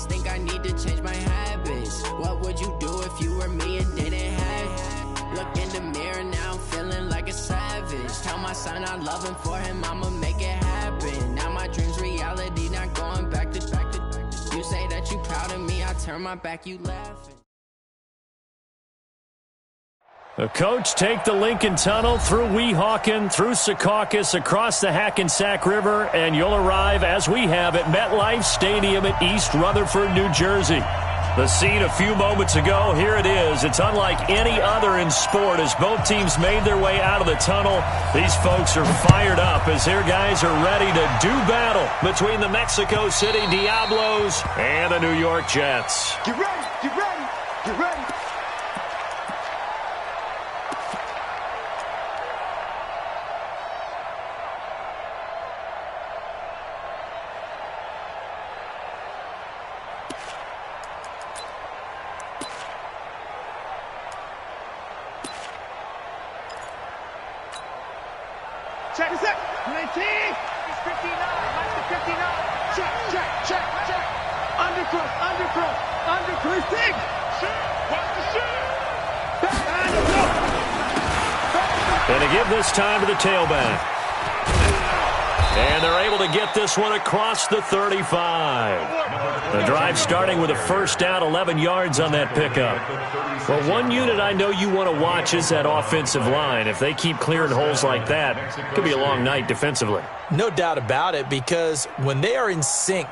always think I need to change my habits. What would you do if you were me and didn't have? Look in the mirror now, I'm feeling like a savage. Tell my son I love him, for him I'ma make it happen. Now my dream's reality, not going back to. You say that you proud of me, I turn my back, you laughing. The coach take the Lincoln Tunnel through Weehawken, through Secaucus, across the Hackensack River, and you'll arrive, as we have, at MetLife Stadium at East Rutherford, New Jersey. The scene a few moments ago, here it is. It's unlike any other in sport as both teams made their way out of the tunnel. These folks are fired up as their guys are ready to do battle between the Mexico City Diablos and the New York Jets. Get ready, get ready, get ready. Check this out. 19. It's 59. That's the 59. Check, check, check, check. Undercross, undercross, undercross. Dig. Shoot. Watch the shoot. And to give this time to the tailback. And they're able to get this one across the 35. The drive starting with a first down, 11 yards on that pickup. Well, one unit I know you want to watch is that offensive line. If they keep clearing holes like that, it could be a long night defensively. No doubt about it, because when they are in sync,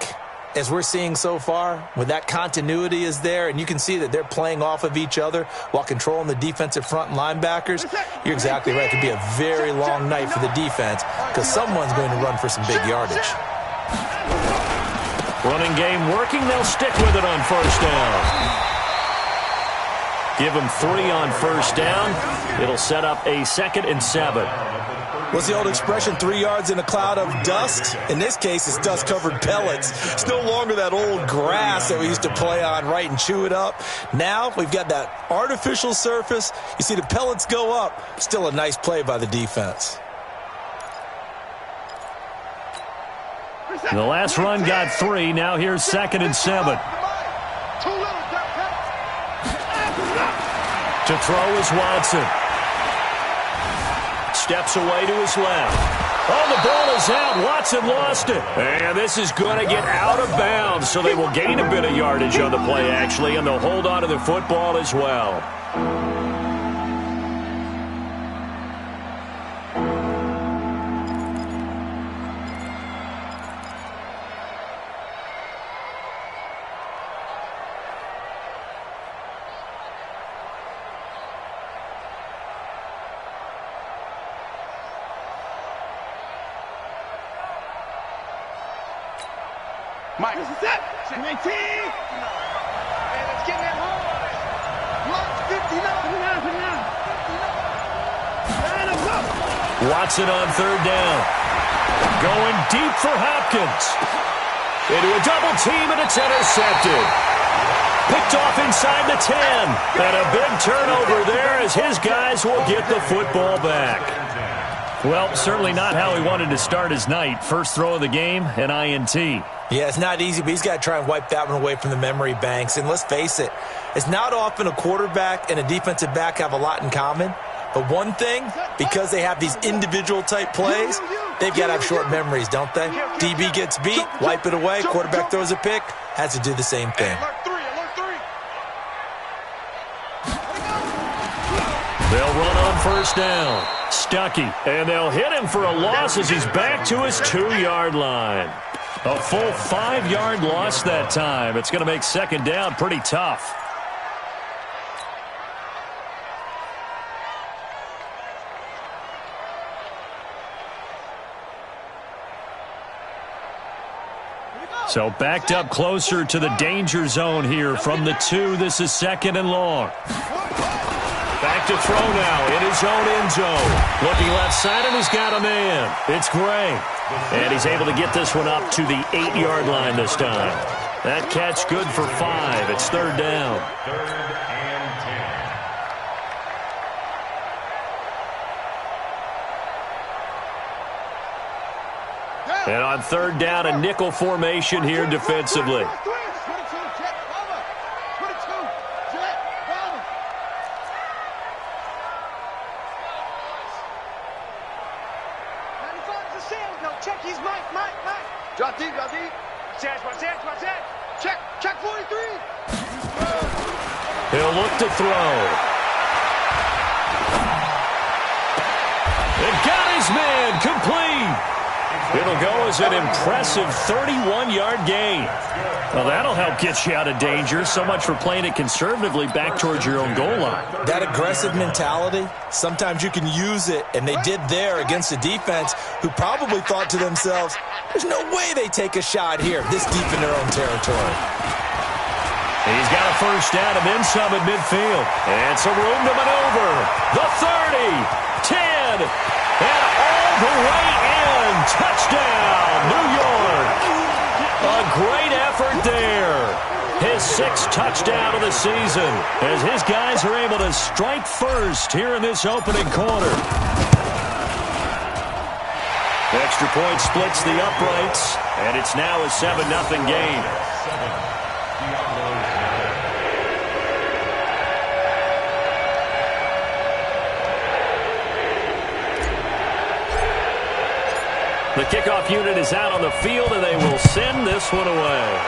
as we're seeing so far, when that continuity is there, and you can see that they're playing off of each other while controlling the defensive front linebackers, you're exactly right. It could be a very long night for the defense because someone's going to run for some big yardage. Running game working. They'll stick with it on first down. Give them 3 on first down. It'll set up a 2nd and 7. What's the old expression, 3 yards in a cloud of dust? In this case, it's dust-covered pellets. It's no longer that old grass that we used to play on, right, and chew it up. Now we've got that artificial surface. You see the pellets go up. Still a nice play by the defense. The last run got 3. Now here's 2nd and 7. To throw is Watson. Steps away to his left. Oh, the ball is out. Watson lost it. And this is going to get out of bounds, so they will gain a bit of yardage on the play, actually, and they'll hold on to the football as well. Mike, this is it. 19. And it's getting that home. Watch 59. Watson on third down. Going deep for Hopkins. Into a double team, and it's intercepted. Picked off inside the 10. And a big turnover there as his guys will get the football back. Well, certainly not how he wanted to start his night. First throw of the game, an INT. Yeah, it's not easy, but he's got to try and wipe that one away from the memory banks. And let's face it, it's not often a quarterback and a defensive back have a lot in common. But one thing, because they have these individual type plays, they've got to have short memories, don't they? DB gets beat, wipe it away, quarterback throws a pick, has to do the same thing. They'll run on first down. Stuckey, and they'll hit him for a loss as he's back to his 2-yard line. A full 5-yard loss that time. It's going to make second down pretty tough. So backed up closer to the danger zone here from the 2. This is 2nd and long. Back to throw now in his own end zone. Looking left side, and he's got a man. It's Gray. And he's able to get this one up to the 8-yard line this time. That catch good for 5. It's third down. And on third down, a nickel formation here defensively. to throw. And got his man complete. It'll go as an impressive 31-yard gain. Well, that'll help get you out of danger. So much for playing it conservatively back towards your own goal line. That aggressive mentality, sometimes you can use it, and they did there against a defense who probably thought to themselves, there's no way they take a shot here this deep in their own territory. He's got a first down and then some at midfield. And some room to maneuver. The 30, 10, and all the way in. Touchdown, New York. A great effort there. His 6th touchdown of the season as his guys are able to strike first here in this opening quarter. Extra point splits the uprights, and it's now a 7-0 game. The kickoff unit is out on the field, and they will send this one away.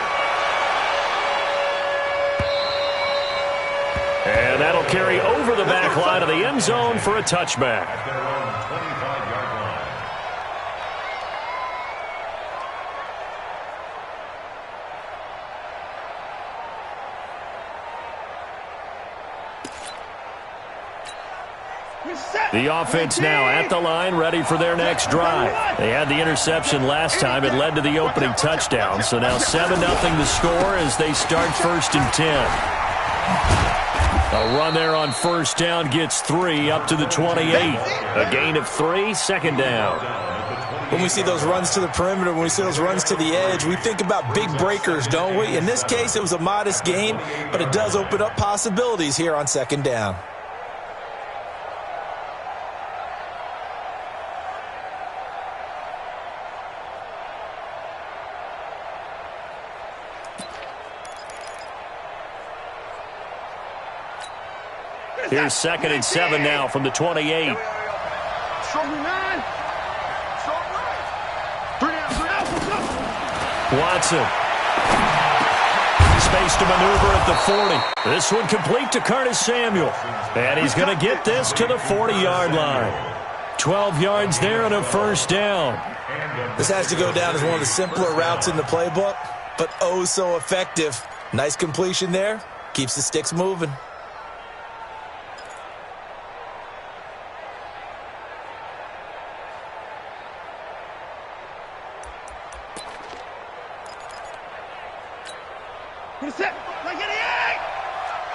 And that'll carry over the back line of the end zone for a touchback. The offense now at the line, ready for their next drive. They had the interception last time. It led to the opening touchdown. So now 7-0 the score as they start 1st and 10. A run there on first down gets 3 up to the 28. A gain of 3, 2nd down. When we see those runs to the perimeter, when we see those runs to the edge, we think about big breakers, don't we? In this case, it was a modest gain, but it does open up possibilities here on 2nd down. Here's 2nd and 7 now from the 28. Watson. Space to maneuver at the 40. This one complete to Curtis Samuel. And he's going to get this to the 40-yard line. 12 yards there and a first down. This has to go down as one of the simpler routes in the playbook, but oh so effective. Nice completion there. Keeps the sticks moving.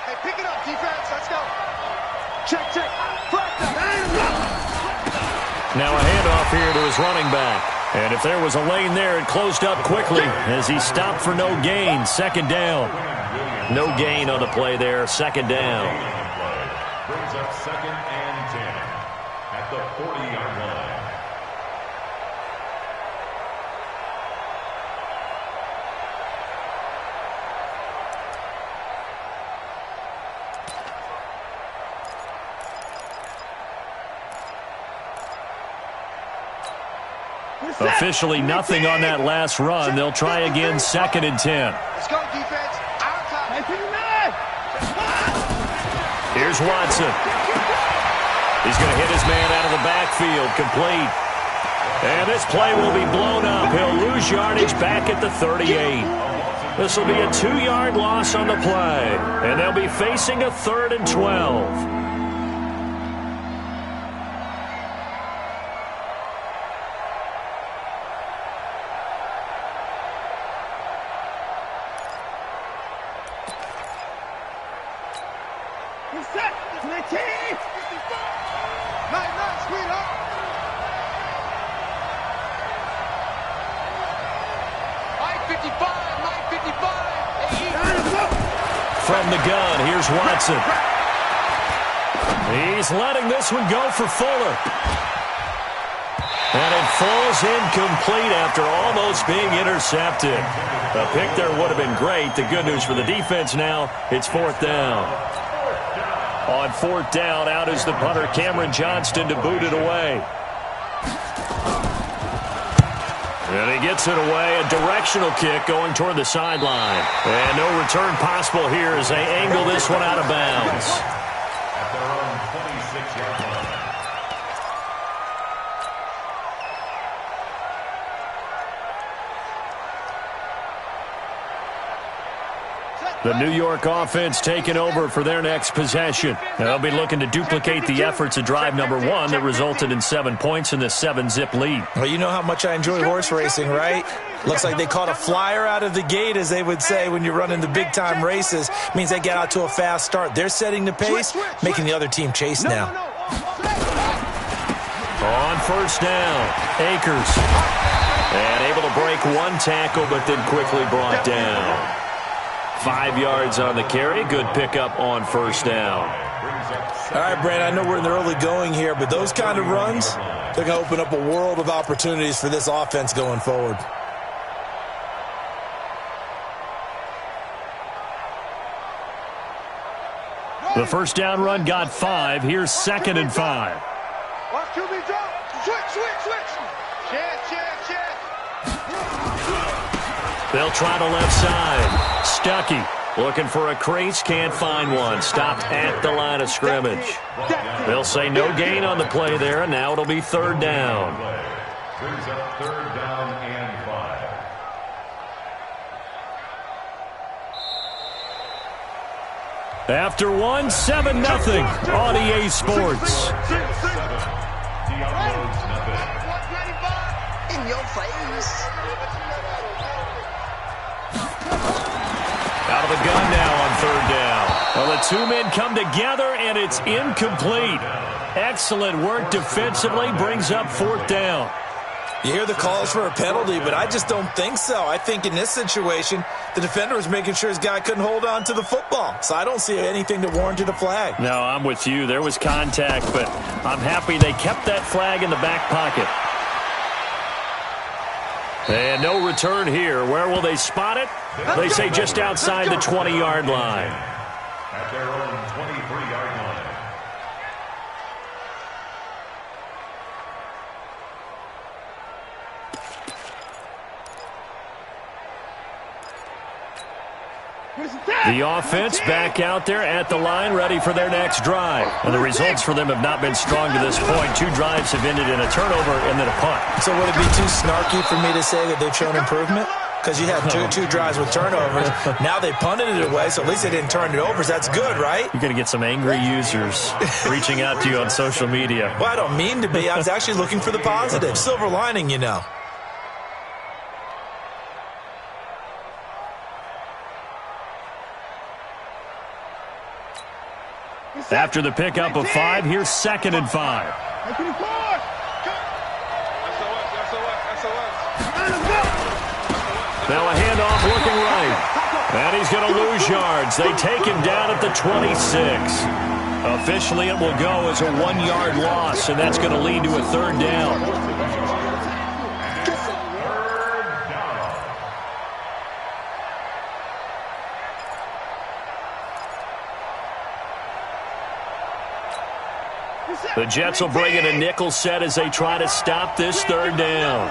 Hey, pick it up, defense. Let's go. Check. Now a handoff here to his running back. And if there was a lane there, it closed up quickly as he stopped for no gain. 2nd down. No gain on the play there. 2nd down. Brings up 2nd and 10 at the 40-yard line. Officially nothing on that last run. They'll try again 2nd and 10. Let's go, defense. Here's Watson. He's going to hit his man out of the backfield. Complete. And this play will be blown up. He'll lose yardage back at the 38. This will be a 2-yard loss on the play. And they'll be facing a 3rd and 12. From the gun, here's Watson. He's letting this one go for Fuller. And it falls incomplete after almost being intercepted. A pick there would have been great. The good news for the defense now, it's 4th down. On 4th down, out is the punter, Cameron Johnston, to boot it away. And he gets it away, a directional kick going toward the sideline. And no return possible here as they angle this one out of bounds. At their own 26-yard line. The New York offense taking over for their next possession. They'll be looking to duplicate the efforts of drive number 1 that resulted in 7 points in the 7-zip lead. Well, you know how much I enjoy horse racing, right? Looks like they caught a flyer out of the gate, as they would say when you're running the big-time races. Means they get out to a fast start. They're setting the pace, making the other team chase now. On first down, Akers. And able to break one tackle, but then quickly brought down. 5 yards on the carry. Good pickup on first down. All right, Brand, I know we're in the early going here, but those kind of runs, they're going to open up a world of opportunities for this offense going forward. The first down run got 5. Here's 2nd and 5. Watch QB drop. Switch. Check. They'll try to left side. Stuckey looking for a crease, can't find one. Stopped at the line of scrimmage. They'll say no gain on the play there, and now it'll be 3rd down. Brings up 3rd down and 5. After 1, 7-0 on EA Sports. In your face. Out of the gun now on 3rd down. Well, the 2 men come together, and it's incomplete. Excellent work defensively, brings up 4th down. You hear the calls for a penalty, but I just don't think so. I think in this situation, the defender was making sure his guy couldn't hold on to the football. So I don't see anything that warranted a flag. No, I'm with you. There was contact, but I'm happy they kept that flag in the back pocket. And no return here. Where will they spot it? They say just outside the 20-yard line. At their own 23-yard line. The offense back out there at the line, ready for their next drive. And the results for them have not been strong to this point. 2 drives have ended in a turnover and then a punt. So would it be too snarky for me to say that they've shown improvement? Because you had two drives with turnovers. Now they punted it away, so at least they didn't turn it over. So that's good, right? You're going to get some angry users reaching out to you on social media. Well, I don't mean to be. I was actually looking for the positive. Silver lining, you know. After the pickup of 5, here's 2nd and 5. Now a handoff looking right. And he's going to lose yards. They take him down at the 26. Officially, it will go as a 1-yard loss, and that's going to lead to a 3rd down. The Jets will bring in a nickel set as they try to stop this 3rd down.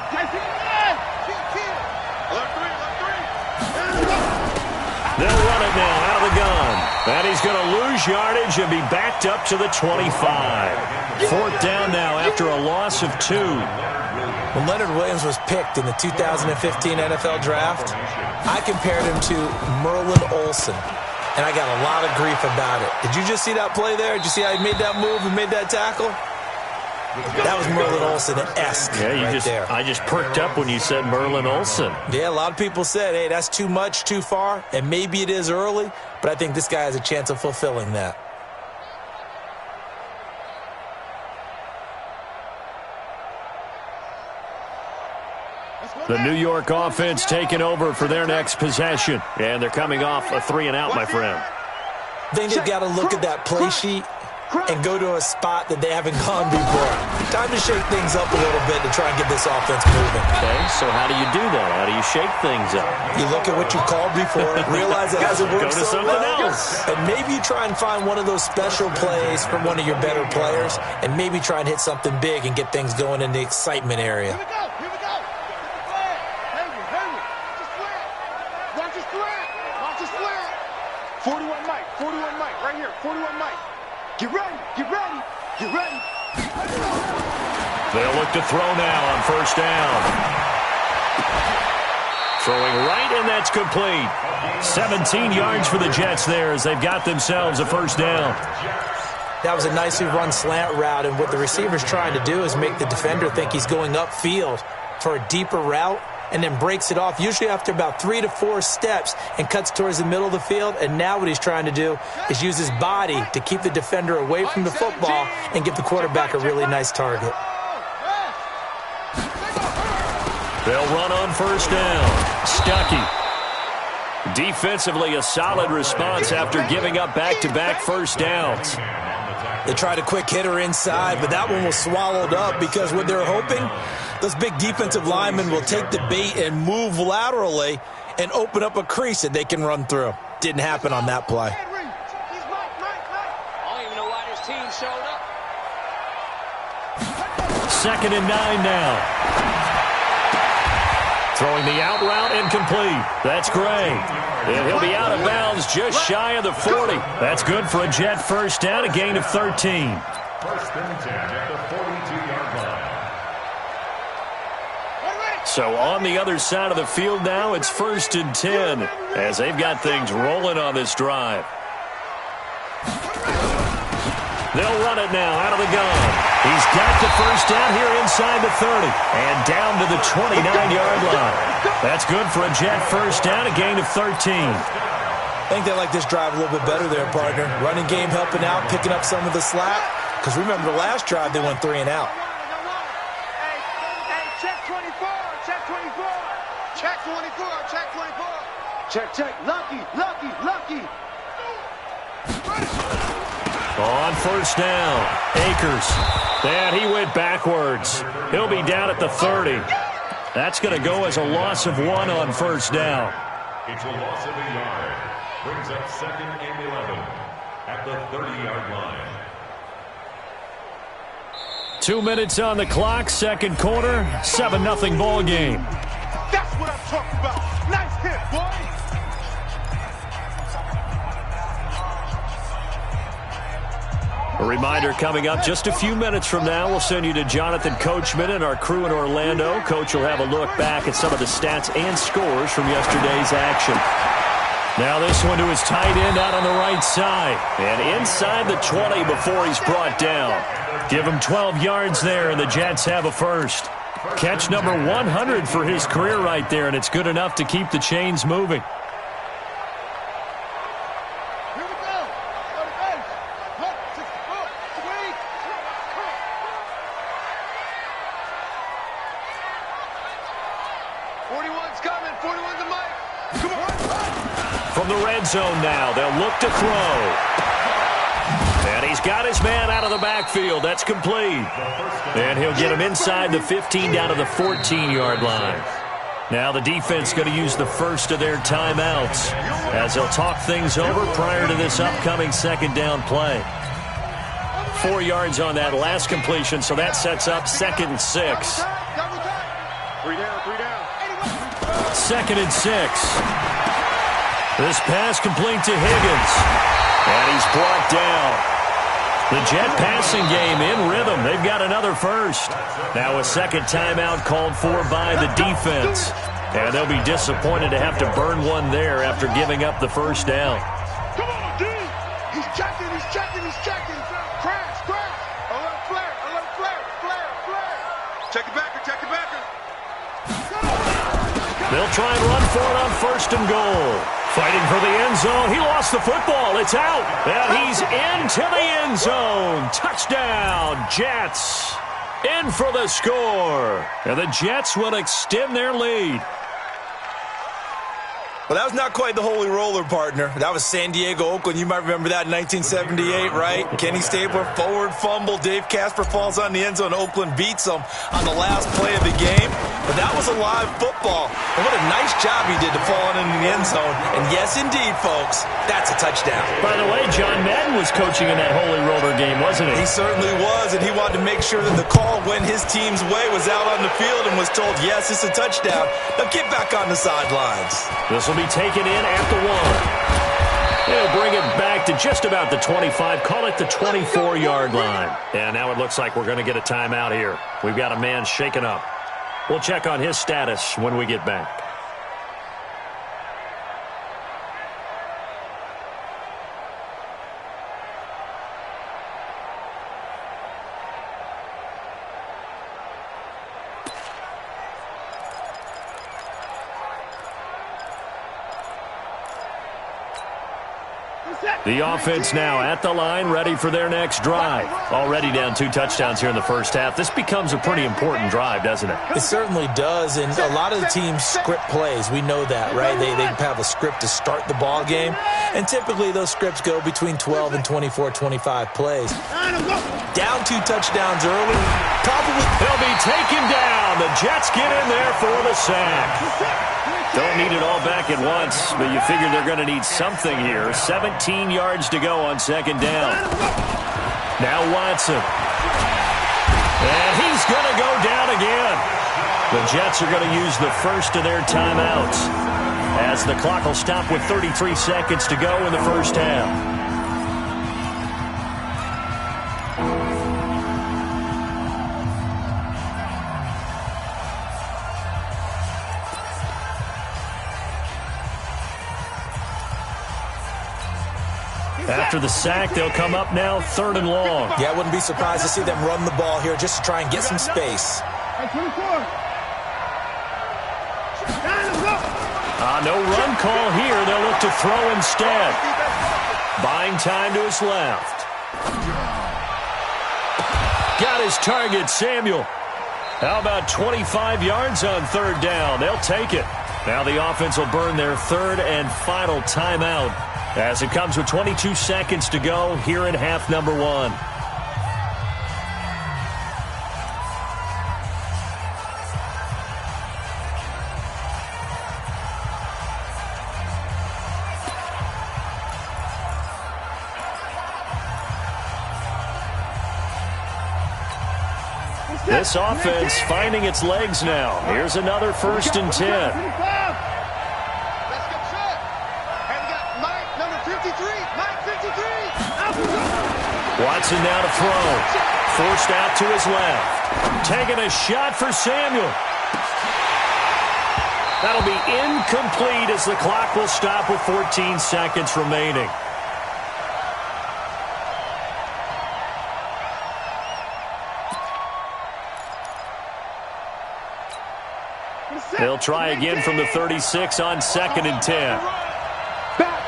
They'll run it now out of the gun. And he's going to lose yardage and be backed up to the 25. 4th down now after a loss of 2. When Leonard Williams was picked in the 2015 NFL Draft, I compared him to Merlin Olsen. And I got a lot of grief about it. Did you just see that play there? Did you see how he made that move and made that tackle? That was Merlin Olsen-esque there. I just perked up when you said Merlin Olsen. Yeah, a lot of people said, hey, that's too much, too far, and maybe it is early, but I think this guy has a chance of fulfilling that. The New York offense taking over for their next possession. And they're coming off a 3-and-out, my friend. I think they've got to look at that play sheet and go to a spot that they haven't gone before. Time to shake things up a little bit to try and get this offense moving. Okay, so how do you do that? How do you shake things up? You look at what you called before, realize it hasn't worked so well, else. and maybe you try and find one of those special plays from one of your better players, and maybe try and hit something big and get things going in the excitement area. 41 Mike, right here, 41 Mike. Get ready, get ready, get ready. They'll look to throw now on first down. Throwing right, and that's complete. 17 yards for the Jets there as they've got themselves a first down. That was a nicely run slant route, and what the receiver's trying to do is make the defender think he's going upfield for a deeper route, and then breaks it off, usually after about 3 to 4 steps, and cuts towards the middle of the field. And now what he's trying to do is use his body to keep the defender away from the football and give the quarterback a really nice target. They'll run on first down. Stuckey. Defensively, a solid response after giving up back-to-back first downs. They tried a quick hitter inside, but that one was swallowed up because what they're hoping, those big defensive linemen will take the bait and move laterally and open up a crease that they can run through. Didn't happen on that play. I don't even know why this team showed up. 2nd and 9 now. Throwing the out route incomplete. That's Gray. And he'll be out of bounds just shy of the 40. That's good for a Jet first down, a gain of 13. First and 10 at the 42-yard line. So on the other side of the field now, it's 1st and 10 as they've got things rolling on this drive. They'll run it now out of the gun. He's got the first down here inside the 30 and down to the 29-yard line. That's good for a Jet first down, a gain of 13. I think they like this drive a little bit better there, partner. Running game helping out, picking up some of the slack. Because remember the last drive, they went 3 and out. Hey, check 24, check 24. Check 24, check 24. Check, lucky. On first down, Akers. And he went backwards. He'll be down at the 30. That's going to go as a loss of 1 on first down. It's a loss of a yard. Brings up 2nd and 11 at the 30-yard line. 2 minutes on the clock, second quarter, 7-0 ball game. That's what I'm talking about. Nice hit, boy. A reminder coming up just a few minutes from now, we'll send you to Jonathan Coachman and our crew in Orlando. Coach will have a look back at some of the stats and scores from yesterday's action. Now this one to his tight end out on the right side. And inside the 20 before he's brought down. Give him 12 yards there, and the Jets have a first. Catch number 100 for his career right there, and it's good enough to keep the chains moving. 41's coming. 41's the mic. Come on. From the red zone now, they'll look to throw. And he's got his man out of the backfield. That's complete. And he'll get him inside the 15 down to the 14-yard line. Now the defense going to use the first of their timeouts as they'll talk things over prior to this upcoming second down play. 4 yards on that last completion, so that sets up 2nd and 6. 3 down. 2nd and 6. This pass complete to Higgins. And he's brought down. The Jet passing game in rhythm. They've got another first. Now a second timeout called for by the defense. And they'll be disappointed to have to burn one there after giving up the first down. Come on, D. He's checking. Crash. Alert flare. Check it backer. They'll try and run for it on 1st and goal. Fighting for the end zone. He lost the football. It's out. And he's into the end zone. Touchdown, Jets. In for the score. And the Jets will extend their lead. Well, that was not quite the holy roller, partner. That was San Diego, Oakland. You might remember that in 1978, right? Kenny Stabler, forward fumble. Dave Casper falls on the end zone. Oakland beats them on the last play of the game. But that was a live football. And what a nice job he did to fall into the end zone. And yes, indeed, folks, that's a touchdown. By the way, John Madden was coaching in that holy roller game, wasn't he? He certainly was, and he wanted to make sure that the call went his team's way, was out on the field, and was told, yes, it's a touchdown. Now get back on the sidelines. This will be taken in at the 1. He'll bring it back to just about the 25, call it the 24-yard line. And now it looks like we're going to get a timeout here. We've got a man shaken up. We'll check on his status when we get back. The offense now at the line, ready for their next drive. Already down 2 touchdowns here in the first half. This becomes a pretty important drive, doesn't it? It certainly does, and a lot of the teams script plays. We know that, right? They have a script to start the ball game, and typically those scripts go between 12 and 24, 25 plays. Down 2 touchdowns early, probably. They'll be taken down. The Jets get in there for the sack. Don't need it all back at once, but you figure they're going to need something here. 17 yards to go on second down. Now Watson. And he's going to go down again. The Jets are going to use the first of their timeouts as the clock will stop with 33 seconds to go in the first half. After the sack, they'll come up now 3rd and long. Yeah, I wouldn't be surprised to see them run the ball here just to try and get some space. No run call here. They'll look to throw instead. Buying time to his left. Got his target, Samuel. How about 25 yards on 3rd down? They'll take it. Now the offense will burn their 3rd and final timeout as it comes with 22 seconds to go here in half number 1. This offense finding its legs now. Here's another 1st and 10. Let's get set. And we got Mike, number 53. Mike 53. Watson now to throw. Forced out to his left. Taking a shot for Samuel. That'll be incomplete as the clock will stop with 14 seconds remaining. They'll try again from the 36 on 2nd and 10. Back.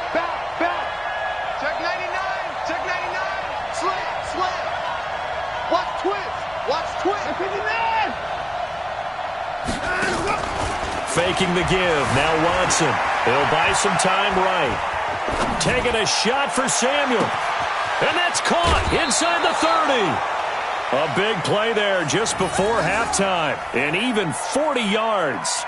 Check 99. Check 99. Slam. Watch twist. 59. Faking the give. Now Watson. He'll buy some time right. Taking a shot for Samuel. And that's caught inside the 30. A big play there just before halftime. And even 40 yards.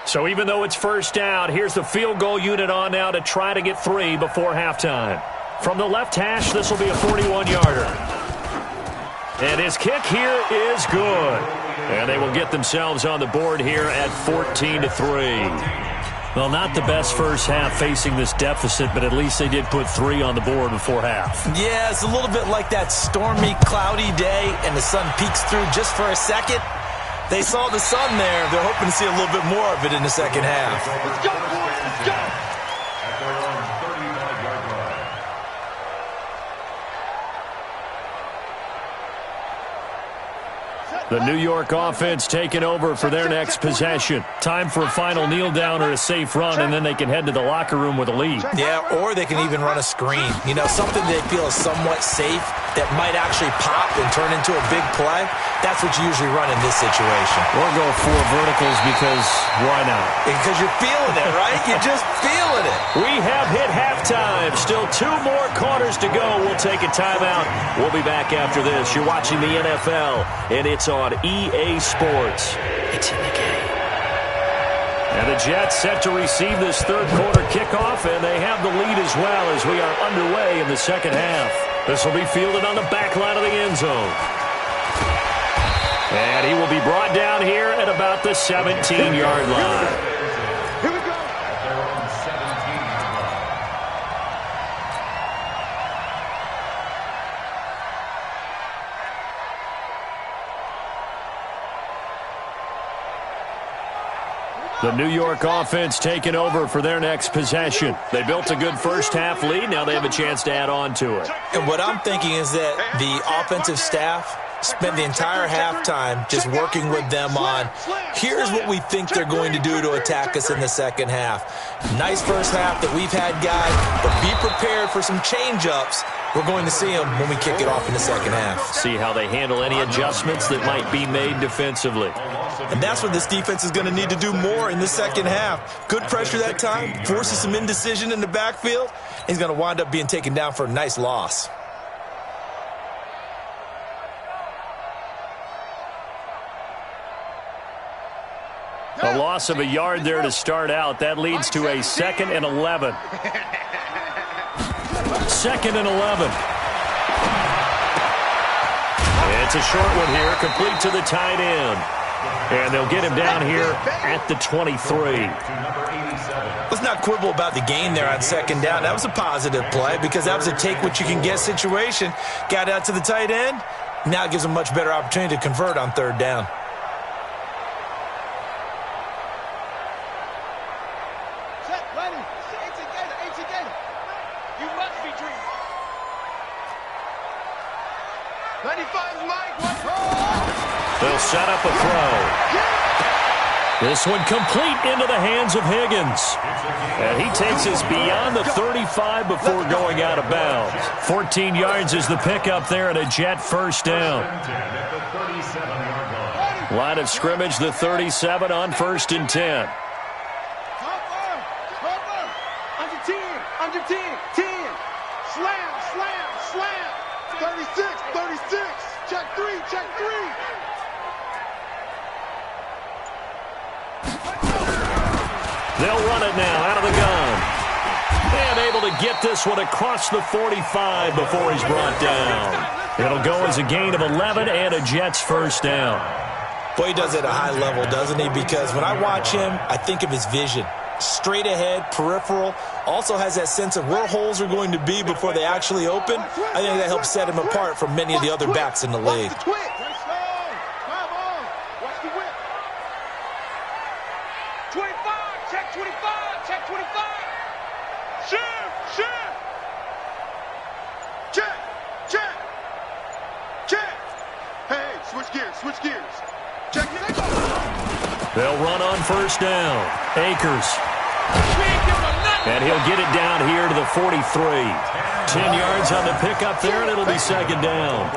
So even though it's first down, here's the field goal unit on now to try to get 3 before halftime. From the left hash, this will be a 41-yarder. And his kick here is good. And they will get themselves on the board here at 14-3. Well, not the best first half facing this deficit, but at least they did put 3 on the board before half. Yeah, it's a little bit like that stormy, cloudy day, and the sun peeks through just for a second. They saw the sun there. They're hoping to see a little bit more of it in the second half. Let's go, boys. Let's go. At their own 35-yard line. The New York offense taking over for their next possession. Time for a final kneel down or a safe run, and then they can head to the locker room with a lead. Yeah, or they can even run a screen. You know, something they feel is somewhat safe that might actually pop and turn into a big play. That's what you usually run in this situation. Or go 4 verticals because why not? Because you're feeling it, right? You're just feeling it. We have hit halftime. Still 2 more quarters to go. We'll take a timeout. We'll be back after this. You're watching the NFL, and it's on EA Sports. It's in the game. And the Jets set to receive this 3rd quarter kickoff, and they have the lead as well as we are underway in the second half. This will be fielded on the back line of the end zone. And he will be brought down here at about the 17-yard line. Here we go. At their own 17-yard line. The New York offense taking over for their next possession. They built a good first-half lead. Now they have a chance to add on to it. And what I'm thinking is that the offensive staff spent the entire halftime just working with them on, here's what we think they're going to do to attack us in the second half. Nice first half that we've had, guys, but be prepared for some change-ups. We're going to see them when we kick it off in the second half. See how they handle any adjustments that might be made defensively. And that's what this defense is going to need to do more in the second half. Good pressure that time, forces some indecision in the backfield. He's going to wind up being taken down for a nice loss. A loss of a yard there to start out. That leads to a 2nd and 11. 2nd and 11. It's a short one here, complete to the tight end. And they'll get him down here at the 23. Let's not quibble about the gain there on second down. That was a positive play because that was a take-what-you-can-get situation. Got out to the tight end. Now it gives them a much better opportunity to convert on third down. They'll set up a throw. This one complete into the hands of Higgins. And he takes us beyond the 35 before going out of bounds. 14 yards is the pickup there and a Jet first down. Line of scrimmage, the 37 on 1st and 10. Under 10, under 10, 10. Slam, slam, slam. 36, 36. Check 3, check 3. They'll run it now out of the gun. And able to get this one across the 45 before he's brought down. It'll go as a gain of 11 and a Jets first down. Boy, he does it at a high level, doesn't he? Because when I watch him, I think of his vision. Straight ahead, peripheral. Also has that sense of where holes are going to be before they actually open. I think that helps set him apart from many of the other backs in the league. Switch gears. Check. They'll run on first down. Akers. And he'll get it down here to the 43. 10 yards on the pickup there, and it'll be second down.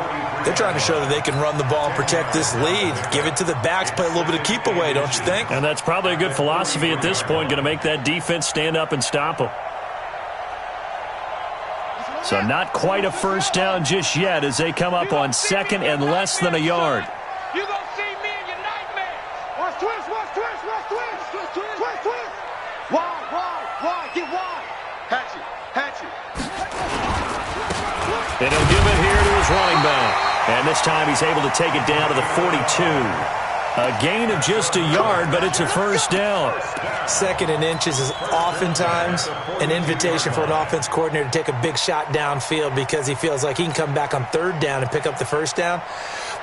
They're trying to show that they can run the ball and protect this lead. Give it to the backs, play a little bit of keep away, don't you think? And that's probably a good philosophy at this point, going to make that defense stand up and stop them. So not quite a first down just yet as they come up on 2nd and less than a yard. You gonna see me in your nightmares. Watch twist. Wide, get wide. Hatchet. And he'll give it here to his running back. And this time he's able to take it down to the 42. A gain of just a yard, but it's a first down. 2nd and inches is oftentimes an invitation for an offense coordinator to take a big shot downfield because he feels like he can come back on third down and pick up the first down.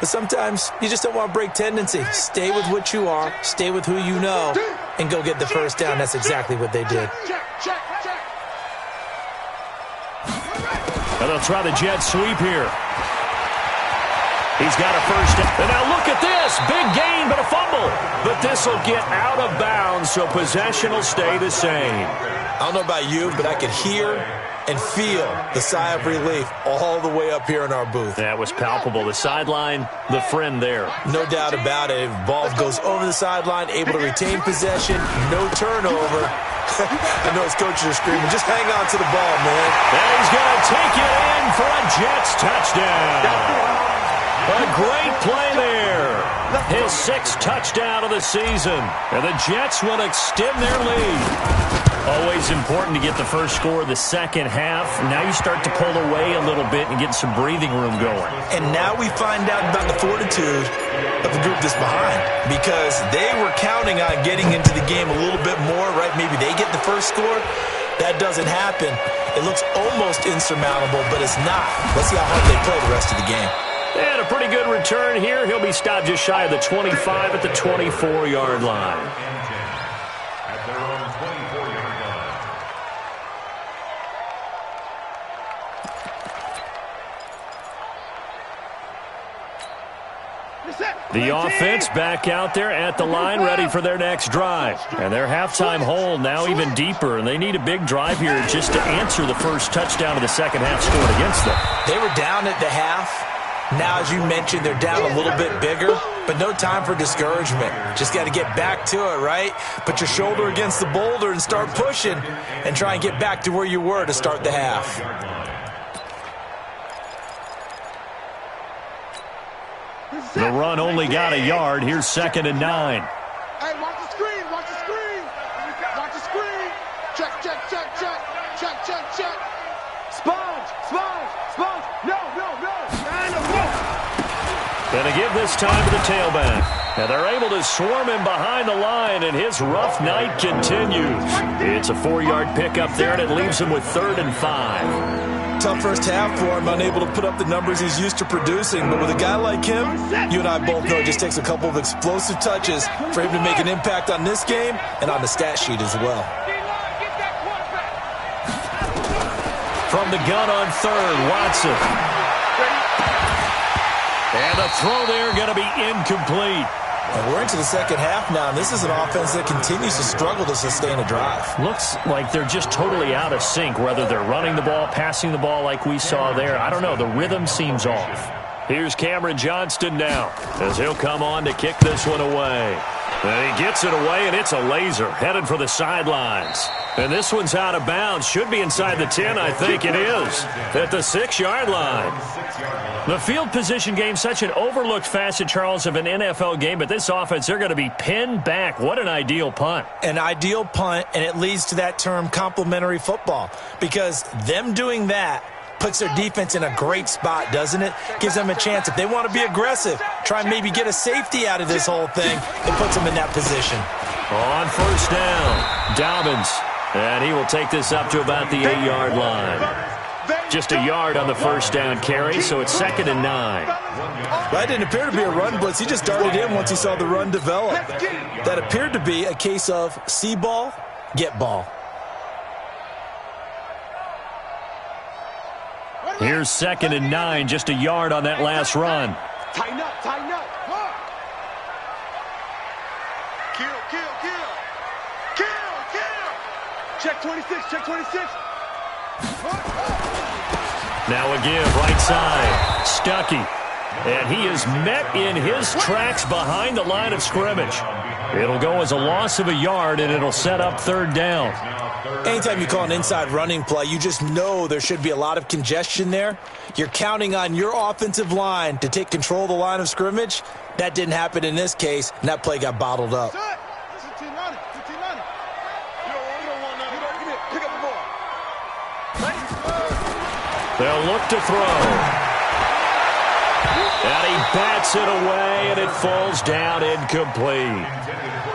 But sometimes you just don't want to break tendency. Stay with what you are, stay with who you know, and go get the first down. That's exactly what they did. Check. And they'll try the jet sweep here. He's got a first down. And now look at this. Big gain, but a fumble. But this will get out of bounds, so possession will stay the same. I don't know about you, but I could hear and feel the sigh of relief all the way up here in our booth. That was palpable. The sideline, the friend there. No doubt about it. Ball goes over the sideline, able to retain possession, no turnover. I know his coaches are screaming, just hang on to the ball, man. And he's going to take it in for a Jets touchdown. A great play there. His 6th touchdown of the season. And the Jets will extend their lead. Always important to get the first score of the second half. Now you start to pull away a little bit and get some breathing room going. And now we find out about the fortitude of the group that's behind, because they were counting on getting into the game a little bit more, right? Maybe they get the first score. That doesn't happen. It looks almost insurmountable, but it's not. Let's see how hard they play the rest of the game. And a pretty good return here. He'll be stopped just shy of the 25 at the 24-yard line. At their own 24-yard line. The offense back out there at the line, ready for their next drive. And their halftime hole now even deeper, and they need a big drive here just to answer the first touchdown of the second half scored against them. They were down at the half. Now, as you mentioned, they're down a little bit bigger, but no time for discouragement. Just got to get back to it, right? Put your shoulder against the boulder and start pushing and try and get back to where you were to start the half. The run only got a yard. Here's 2nd and 9. Hey, watch the screen, watch the screen. Watch the screen. Check, check, check, check. Check, check, check. Sponge, sponge, sponge. No, no, no. Going to give this time to the tailback. And they're able to swarm him behind the line, and his rough night continues. It's a 4-yard pickup there, and it leaves him with 3rd and 5. Tough first half for him, unable to put up the numbers he's used to producing. But with a guy like him, you and I both know it just takes a couple of explosive touches for him to make an impact on this game and on the stat sheet as well. From the gun on 3rd, Watson. And the throw there going to be incomplete. And we're into the second half now, and this is an offense that continues to struggle to sustain a drive. Looks like they're just totally out of sync, whether they're running the ball, passing the ball like we saw there. I don't know. The rhythm seems off. Here's Cameron Johnston now as he'll come on to kick this one away. And he gets it away, and it's a laser headed for the sidelines. And this one's out of bounds. Should be inside the 10, I think it is, at the 6-yard line. The field position game, such an overlooked facet, Charles, of an NFL game, but this offense, they're going to be pinned back. What an ideal punt. An ideal punt, and it leads to that term complementary football, because them doing that puts their defense in a great spot, doesn't it? Gives them a chance. If they want to be aggressive, try and maybe get a safety out of this whole thing, it puts them in that position. On 1st down, Dobbins, and he will take this up to about the 8-yard line. Just a yard on the 1st down carry, so it's 2nd and 9. That didn't appear to be a run blitz. He just darted in once he saw the run develop. That appeared to be a case of see ball, get ball. Here's 2nd and 9, just a yard on that last run. Tighten up, tighten up. Kill, kill, kill. Kill, kill. Check 26, check 26. Now a give, right side, Stuckey. And he is met in his tracks behind the line of scrimmage. It'll go as a loss of a yard, and it'll set up 3rd down. Anytime you call an inside running play, you just know there should be a lot of congestion there. You're counting on your offensive line to take control of the line of scrimmage. That didn't happen in this case, and that play got bottled up. They'll look to throw. And he bats it away, and it falls down incomplete.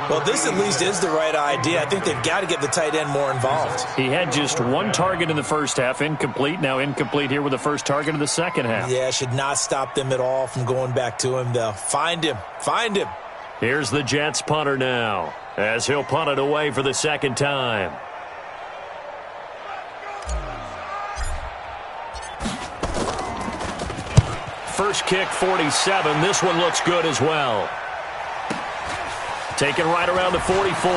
Well, this at least is the right idea. I think they've got to get the tight end more involved. He had just one target in the first half, incomplete. Now incomplete here with the first target of the second half. Yeah, should not stop them at all from going back to him, though. Find him. Find him. Here's the Jets punter now, as he'll punt it away for the 2nd time. First kick, 47. This one looks good as well. Taken right around the 44.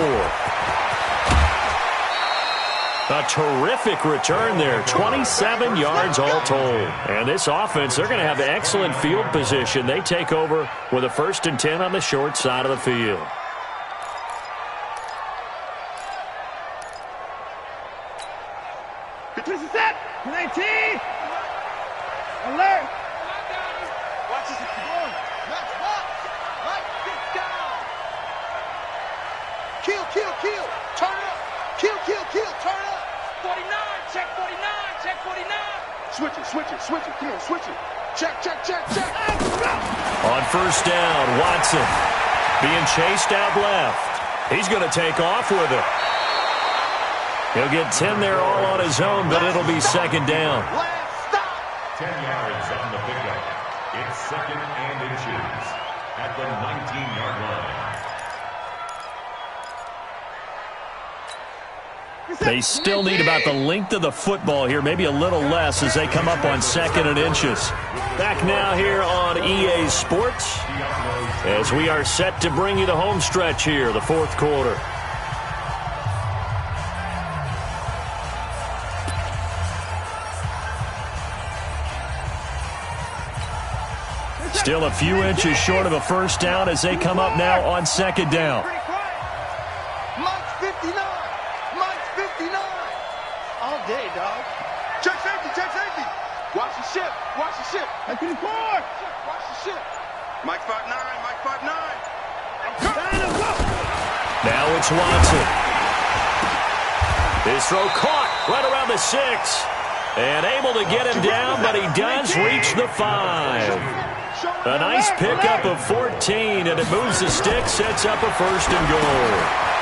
A terrific return there. 27 yards all told. And this offense, they're going to have excellent field position. They take over with a 1st and 10 on the short side of the field. This is it. 19. Alert. Watch this. Max, watch. Right, get down. Kill, kill, kill. Turn it up. Kill, kill, kill. Turn up. 49, check 49, check 49. Switch it, switch it, switch it. Come on, switch it. Check, check, check, check. On first down, Watson being chased out left. He's going to take off with it. He'll get 10 there all on his own, but it'll be second down. 10 yards on the pickup. It's second and inches at the 19-yard line. They still need about the length of the football here, maybe a little less as they come up on second and inches. Back now here on EA Sports as we are set to bring you the home stretch here, the fourth quarter. Still a few inches short of a first down as they come up now on second down. Mike's 59. Mike's 59. All day, dog. Check safety, check safety. Watch the ship, watch the ship. I can afford. Watch the ship. Mike 5'9", Mike 5'9". Now it's Watson. His throw caught right around the 6. And able to get him down, but he does reach the 5. A nice pickup of 14, and it moves the stick, sets up a first and goal.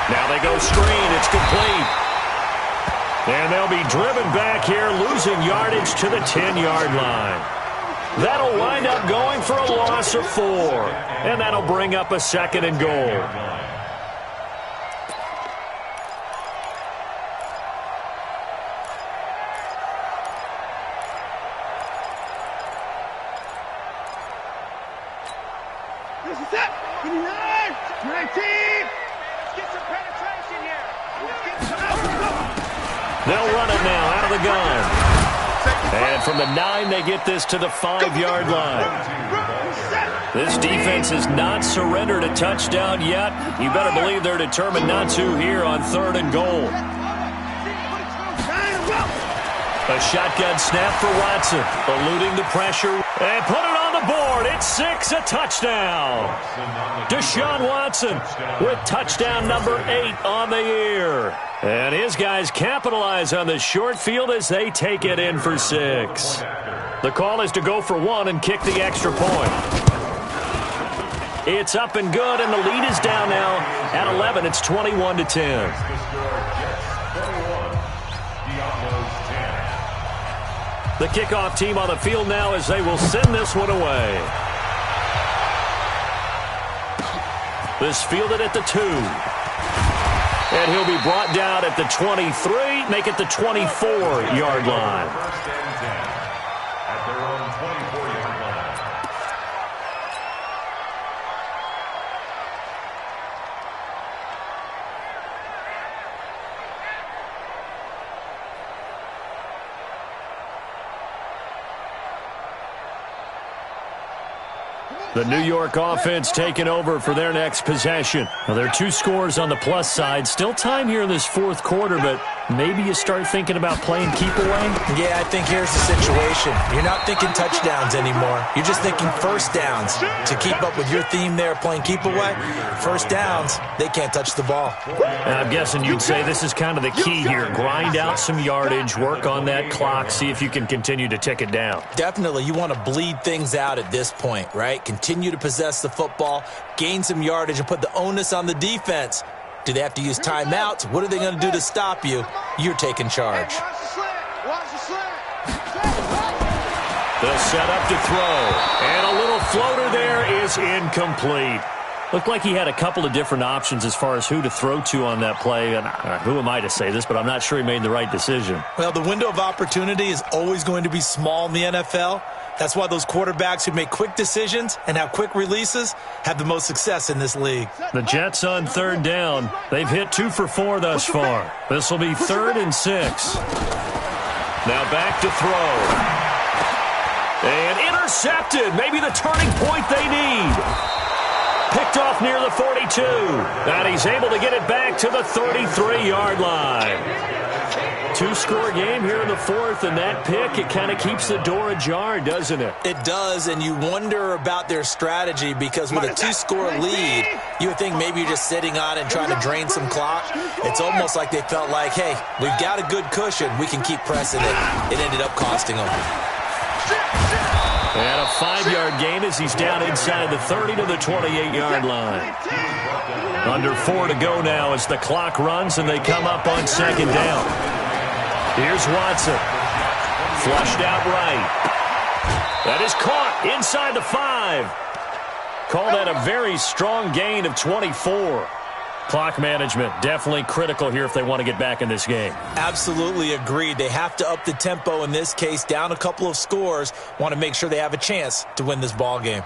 Now they go screen. It's complete. And they'll be driven back here, losing yardage to the 10-yard line. That'll wind up going for a loss of 4, and that'll bring up a second and goal. This is it. 29, 19. Let's get some penetration here. Let's get some. They'll run it now out of the gun. And from the 9, they get this to the 5-yard line. This defense has not surrendered a touchdown yet. You better believe they're determined not to here on third and goal. A shotgun snap for Watson, eluding the pressure, and put it on the board. It's 6, a touchdown. Deshaun Watson with touchdown number 8 on the year. And his guys capitalize on the short field as they take it in for 6. The call is to go for 1 and kick the extra point. It's up and good, and the lead is down now at 11. It's 21-10. The kickoff team on the field now as they will send this one away. This fielded at the 2. And he'll be brought down at the 23, make it the 24-yard line. First and 10 at their own 24-yard line. The New York offense taking over for their next possession. Now, there are 2 scores on the plus side. Still time here in this fourth quarter, but maybe you start thinking about playing keep away? Yeah, I think here's the situation. You're not thinking touchdowns anymore. You're just thinking first downs. To keep up with your theme there, playing keep away, first downs, they can't touch the ball. And I'm guessing you'd say this is kind of the key here. Grind out some yardage, work on that clock, see if you can continue to tick it down. Definitely, you want to bleed things out at this point, right? Continue to possess the football, gain some yardage, and put the onus on the defense. Do they have to use timeouts? What are they going to do to stop you? You're taking charge. They'll set up to throw. And a little floater there is incomplete. Looked like he had a couple of different options as far as who to throw to on that play. And who am I to say this, but I'm not sure he made the right decision. Well, the window of opportunity is always going to be small in the NFL. That's why those quarterbacks who make quick decisions and have quick releases have the most success in this league. The Jets on third down. They've hit 2 for 4 thus far. This will be 3rd and 6. Now back to throw. And intercepted. Maybe the turning point they need. Picked off near the 42. And he's able to get it back to the 33-yard line. Two-score game here in the fourth, and that pick, it kind of keeps the door ajar, doesn't it? It does, and you wonder about their strategy because with a two-score lead, you would think maybe you're just sitting on it and trying to drain some clock. It's almost like they felt like, hey, we've got a good cushion. We can keep pressing it. It ended up costing them. And a 5-yard gain as he's down inside the 30 to the 28-yard line. Under 4 to go now as the clock runs and they come up on second down. Here's Watson. Flushed out right. That is caught inside the 5. Call that a very strong gain of 24. Clock management definitely critical here if they want to get back in this game. Absolutely agreed. They have to up the tempo in this case, down a couple of scores. Want to make sure they have a chance to win this ball game.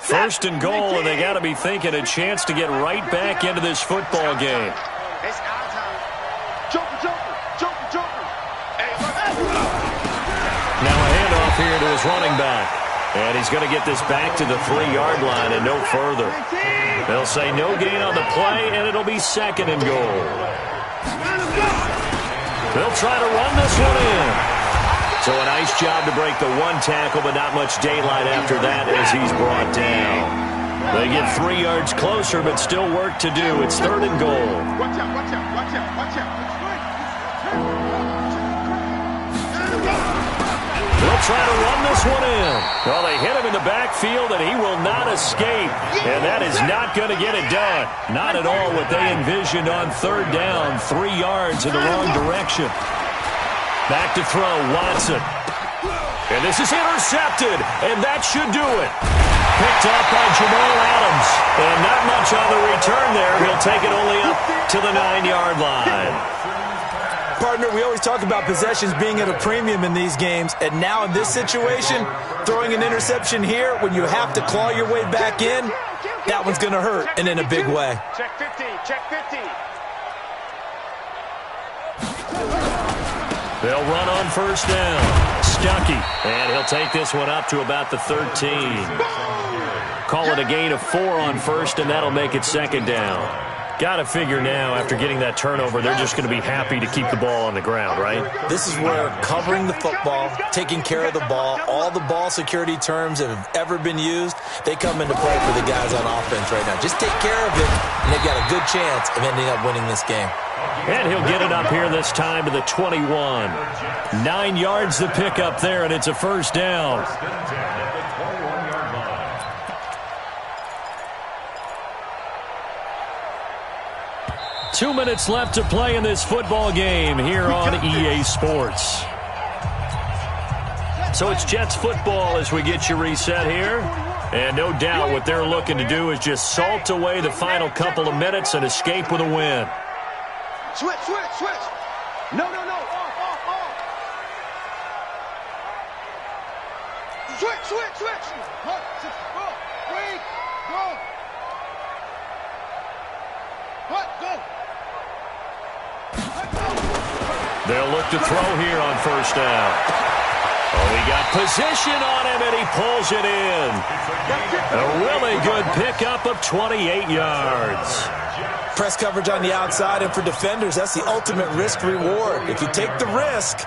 First and goal, and they got to be thinking a chance to get right back into this football game. It's our time. Joker. Now a handoff here to his running back. And he's going to get this back to the 3-yard line and no further. They'll say no gain on the play, and it'll be second and goal. They'll try to run this one in. So a nice job to break the one tackle, but not much daylight after that as he's brought down. They get 3 yards closer, but still work to do. It's third and goal. Watch out. They'll try to run this one in. Well, they hit him in the backfield, and he will not escape. And that is not going to get it done. Not at all what they envisioned on third down. 3 yards in the wrong direction. Back to throw, Watson. And this is intercepted, and that should do it. Picked up by Jamal Adams. And not much on the return there. He'll take it only up to the 9-yard line. Partner, we always talk about possessions being at a premium in these games, and now in this situation, throwing an interception here when you have to claw your way back in, that one's going to hurt, and in a big way. Check 50. They'll run on first down. Stuckey, and he'll take this one up to about the 13. Call it a gain of 4 on first, and that'll make it second down. Got to figure now, after getting that turnover, they're just going to be happy to keep the ball on the ground, right? This is where covering the football, taking care of the ball, all the ball security terms that have ever been used, they come into play for the guys on offense right now. Just take care of it, and they've got a good chance of ending up winning this game. And he'll get it up here this time to the 21. 9 yards to pick up there, and it's a first down. Two minutes left to play in this football game here on EA Sports. So it's Jets football as we get you reset here. And no doubt what they're looking to do is just salt away the final couple of minutes and escape with a win. Switch. No. Off. Switch. 1, 6, 4, 3, go. Go. They'll look to throw here on first down. Oh, he got position on him, and he pulls it in. A really good pickup of 28 yards. Press coverage on the outside, and for defenders, that's the ultimate risk-reward. If you take the risk,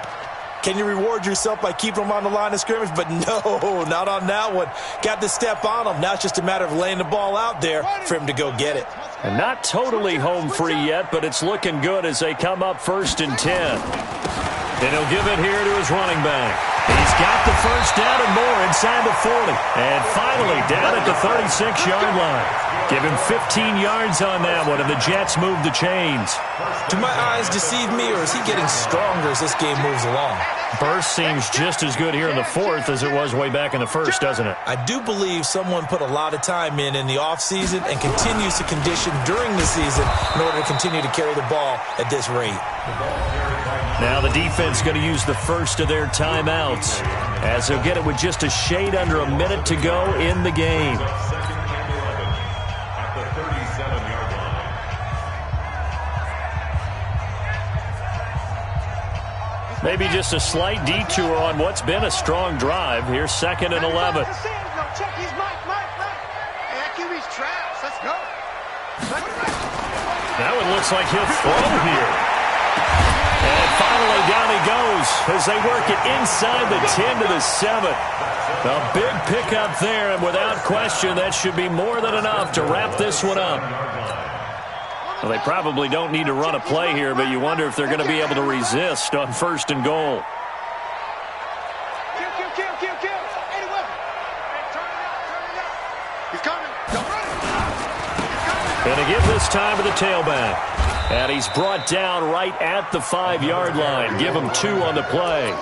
can you reward yourself by keeping them on the line of scrimmage? But no, not on that one. Got to step on them. Now it's just a matter of laying the ball out there for him to go get it. And not totally home free yet, but it's looking good as they come up first and 10. And he'll give it here to his running back. He's got the first down and more inside the 40. And finally down at the 36-yard line. Give him 15 yards on that one, and the Jets move the chains. Do my eyes deceive me, or is he getting stronger as this game moves along? Burst seems just as good here in the fourth as it was way back in the first, doesn't it? I do believe someone put a lot of time in the offseason and continues to condition during the season in order to continue to carry the ball at this rate. Now the defense going to use the first of their timeouts as they'll get it with just a shade under a minute to go in the game. Maybe just a slight detour on what's been a strong drive. Here's second and 11. Check his Mike. Hey, that QB's trash. Let's go. Now it looks like he'll throw here. And finally down he goes as they work it inside the 10 to the 7. A big pickup there, and without question, that should be more than enough to wrap this one up. Well, they probably don't need to run a play here, but you wonder if they're going to be able to resist on 1st and goal. He's coming. Going to give this time to the tailback. And he's brought down right at the 5-yard line. Give him 2 on the play.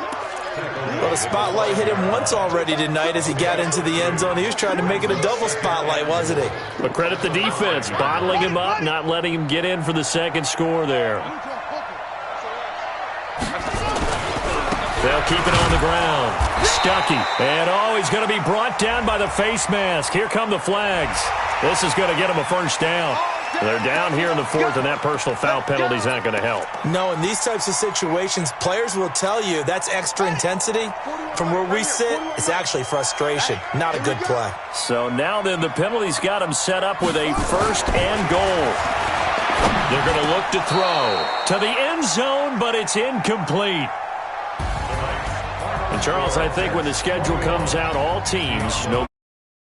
Well, the spotlight hit him once already tonight as he got into the end zone. He was trying to make it a double spotlight, wasn't he? But credit the defense, bottling him up, not letting him get in for the second score there. They'll keep it on the ground. Stuckey. And, he's going to be brought down by the face mask. Here come the flags. This is going to get him a first down. They're down here in the 4th, and that personal foul penalty is not going to help. No, in these types of situations, players will tell you that's extra intensity. From where we sit, it's actually frustration. Not a good play. So now then, the penalty's got him set up with a 1st and goal. They're going to look to throw to the end zone, but it's incomplete. And, Charles, I think when the schedule comes out, all teams know